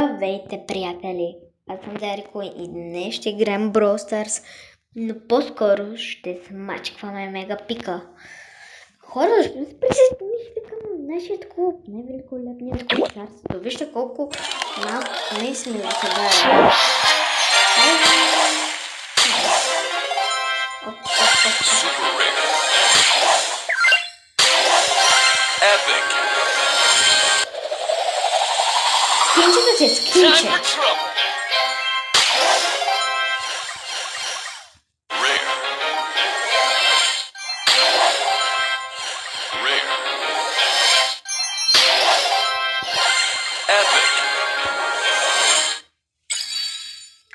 Здравейте, приятели! Аз съм Дарико и днес ще играем Brawl Stars, но по-скоро ще смачкваме Мега Пика. Хора, защо се присъединихте към нашия клуб? Най-великолепният клуб царството. Вижте колко малко не сме да се дадем. Скинчето се скинче.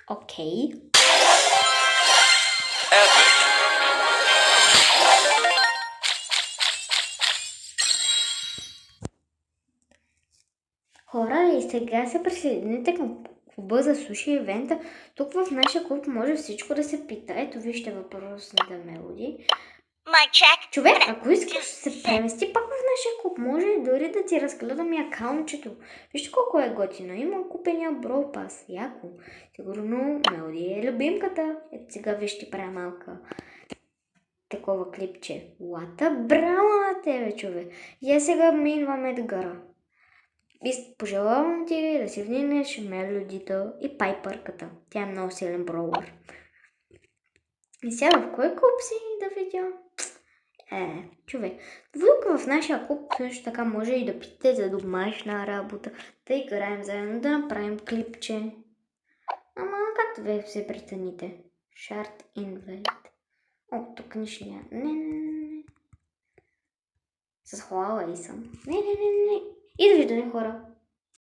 Окей. Хора, и сега се присъедините към клуба за суши ивента. Тук в нашия клуб може всичко да се пита. Ето вижте въпросната мелодия. Човек, ако искаш да се премести пак в нашия клуб, може дори да ти разгледам и акаунчето. Вижте колко е готино. Има купения Brawl Pass. Яко. Сигурно мелодия е любимката. Ето сега вижте правя малка такова клипче. Лата, браво на тебе, човек. И сега минваме Едгара. И пожелавам ти да си вдигнеш мелодито и пайпърката. Тя е много силен броулър. И сега в кой клуб си да видя? Човек, тук в нашия клуб също така може и да питате за домашна работа, да играем заедно, да направим клипче. Ама както вие се прецените. Shard Invade. О, тук нищо няма. Не. С Huawei съм. Не. И да виждане, хора.